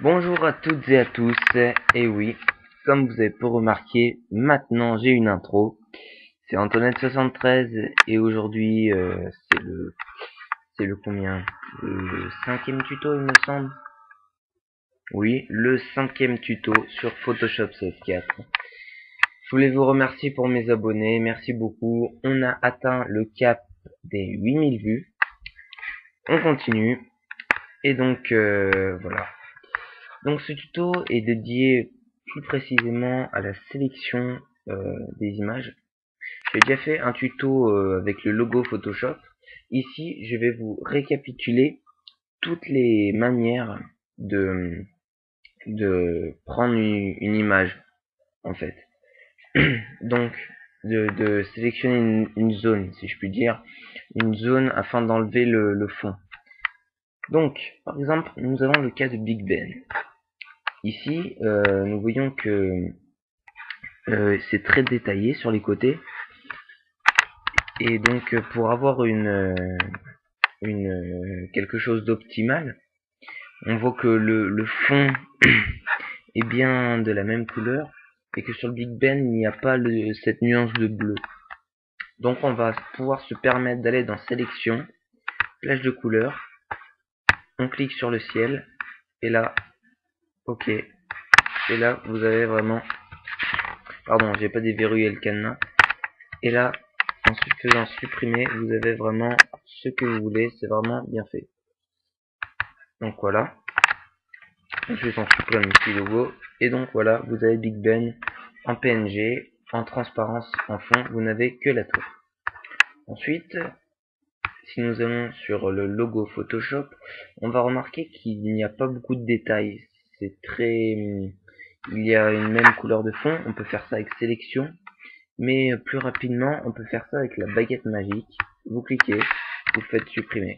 Bonjour à toutes et à tous, et oui, comme vous avez pu remarquer, maintenant j'ai une intro. C'est Antoinette73 et aujourd'hui c'est le combien? Le cinquième tuto il me semble. Oui, le cinquième tuto sur Photoshop CS4. Je voulais vous remercier pour mes abonnés, merci beaucoup. On a atteint le cap des 8000 vues. On continue. Et donc voilà. Donc ce tuto est dédié plus précisément à la sélection des images. J'ai déjà fait un tuto avec le logo Photoshop. Ici, je vais vous récapituler toutes les manières de, prendre une image, en fait. Donc, de sélectionner une zone, si je puis dire, une zone afin d'enlever le fond. Donc, par exemple, nous avons le cas de Big Ben. Ici, nous voyons que c'est très détaillé sur les côtés. Et donc, pour avoir quelque chose d'optimal, on voit que le fond est bien de la même couleur et que sur le Big Ben, il n'y a pas cette nuance de bleu. Donc, on va pouvoir se permettre d'aller dans Sélection, Plage de couleurs. On clique sur le ciel et là, OK. Et là, vous avez vraiment... Pardon, j'ai pas déverrouillé le cadenas. Et là, en faisant supprimer, vous avez vraiment ce que vous voulez, c'est vraiment bien fait. Donc voilà. Ensuite, on supprime le petit logo. Et donc voilà, vous avez Big Ben en PNG, en transparence en fond, vous n'avez que la tour. Ensuite, si nous allons sur le logo Photoshop, on va remarquer qu'il n'y a pas beaucoup de détails. C'est très... Il y a une même couleur de fond, on peut faire ça avec sélection. Mais plus rapidement, on peut faire ça avec la baguette magique. Vous cliquez, vous faites supprimer.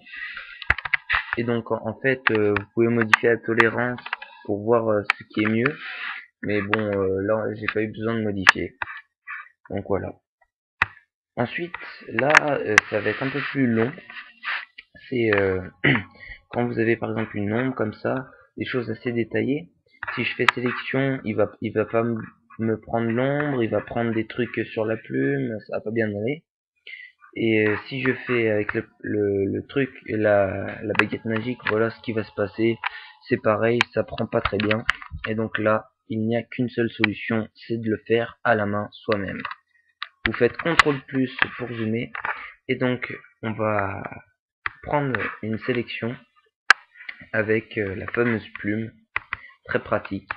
Et donc en fait, vous pouvez modifier la tolérance pour voir ce qui est mieux. Mais bon, là, j'ai pas eu besoin de modifier. Donc voilà. Ensuite, là, ça va être un peu plus long. C'est quand vous avez par exemple une ombre comme ça, des choses assez détaillées. Si je fais sélection, il va pas me prendre l'ombre, il va prendre des trucs sur la plume, ça va pas bien aller. Et si je fais avec le truc, la baguette magique, voilà ce qui va se passer. C'est pareil, ça prend pas très bien. Et donc là, il n'y a qu'une seule solution, c'est de le faire à la main soi-même. Vous faites CTRL plus pour zoomer. Et donc, on va prendre une sélection avec la fameuse plume, très pratique.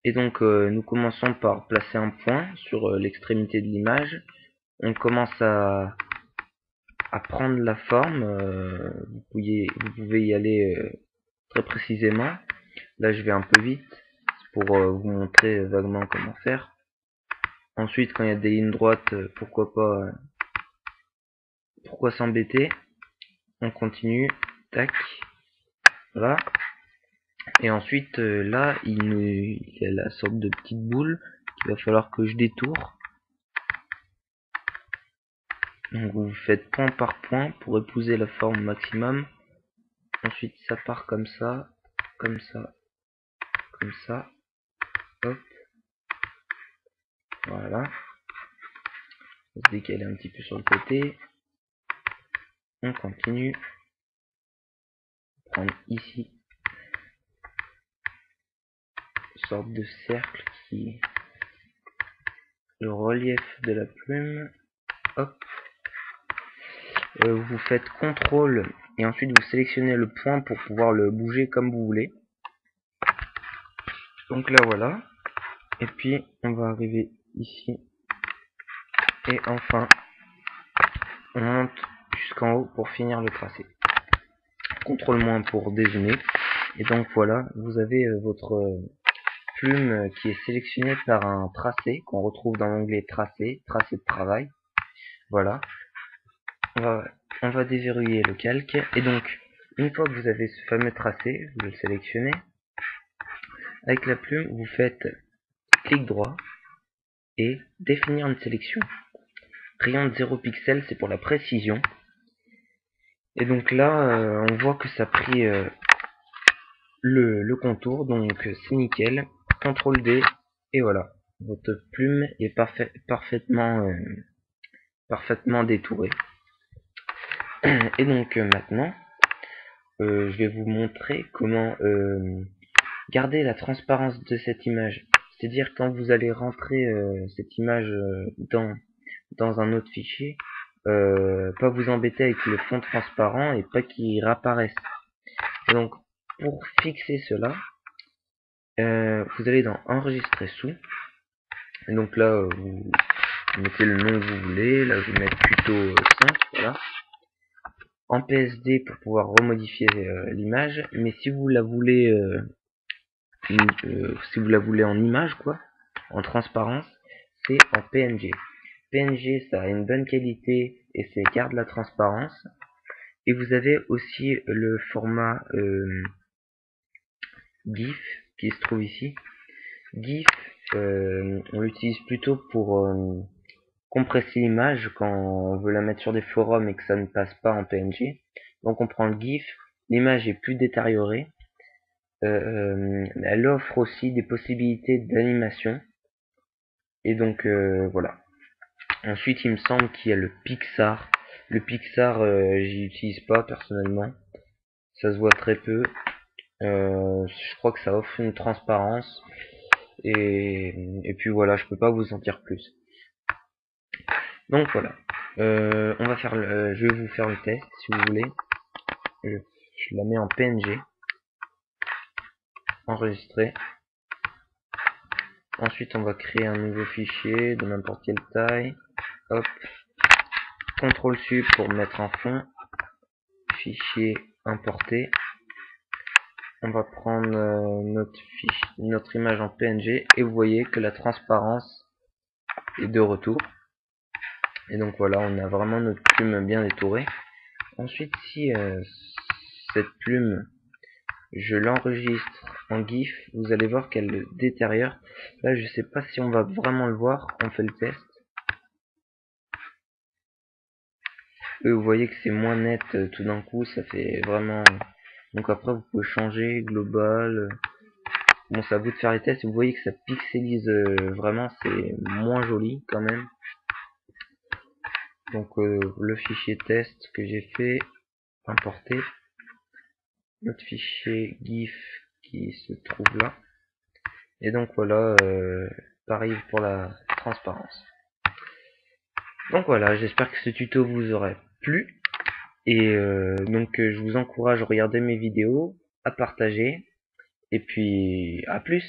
Et donc, nous commençons par placer un point sur l'extrémité de l'image. On commence à prendre la forme. Vous pouvez y aller très précisément. Là, je vais un peu vite pour vous montrer vaguement comment faire. Ensuite, quand il y a des lignes droites, pourquoi s'embêter? On continue. Tac. Voilà. Et ensuite, là, il y a la sorte de petite boule qu'il va falloir que je détourne. Donc vous faites point par point pour épouser la forme maximum. Ensuite ça part comme ça, comme ça, comme ça. Hop. Voilà. On se décaler un petit peu sur le côté. On continue. Prendre ici une sorte de cercle qui est le relief de la plume. Hop. Vous faites CTRL et ensuite vous sélectionnez le point pour pouvoir le bouger comme vous voulez. Donc là voilà. Et puis on va arriver ici. Et enfin on monte jusqu'en haut pour finir le tracé. CTRL- pour dézoomer. Et donc voilà, vous avez votre plume qui est sélectionnée par un tracé qu'on retrouve dans l'onglet tracé, tracé de travail. Voilà. On va déverrouiller le calque. Et donc, une fois que vous avez ce fameux tracé, vous le sélectionnez. Avec la plume, vous faites clic droit et définir une sélection. Rayon de 0 pixel, c'est pour la précision. Et donc là, on voit que ça a pris le contour, donc c'est nickel. CTRL D, et voilà. Votre plume est parfaitement détourée. Et donc maintenant, je vais vous montrer comment garder la transparence de cette image. C'est-à-dire quand vous allez rentrer cette image dans un autre fichier, pas vous embêter avec le fond transparent et pas qu'il réapparaisse. Et donc pour fixer cela, vous allez dans enregistrer sous. Et donc là vous mettez le nom que vous voulez. Là je vais mettre plutôt 5, voilà. En PSD pour pouvoir remodifier l'image. Mais si vous la voulez en image, quoi, en transparence, c'est en PNG. PNG, ça a une bonne qualité et c'est garde la transparence. Et vous avez aussi le format GIF qui se trouve ici. GIF, on l'utilise plutôt pour compresser l'image quand on veut la mettre sur des forums et que ça ne passe pas en PNG. Donc on prend le GIF, l'image est plus détériorée. Elle offre aussi des possibilités d'animation. Et donc voilà. Ensuite, il me semble qu'il y a le Pixar. Le Pixar, j'y utilise pas personnellement. Ça se voit très peu. Je crois que ça offre une transparence. Et puis voilà, je peux pas vous en dire plus. Donc voilà. On va faire je vais vous faire le test si vous voulez. Je la mets en PNG. Enregistrer. Ensuite, on va créer un nouveau fichier de n'importe quelle taille. Hop. CTRL-SUB pour mettre en fond. Fichier importé. On va prendre notre image en PNG et vous voyez que la transparence est de retour. Et donc voilà, on a vraiment notre plume bien détourée. Ensuite, si cette plume, je l'enregistre en GIF, vous allez voir qu'elle le détériore. Là, je sais pas si on va vraiment le voir. On fait le test. Vous voyez que c'est moins net tout d'un coup, ça fait vraiment... Donc après vous pouvez changer, global, bon c'est à vous de faire les tests, vous voyez que ça pixelise vraiment, c'est moins joli quand même. Donc le fichier test que j'ai fait, importer, notre fichier GIF qui se trouve là. Et donc voilà, pareil pour la transparence. Donc voilà, j'espère que ce tuto vous aurait plu. Et donc je vous encourage à regarder mes vidéos, à partager, et puis à plus.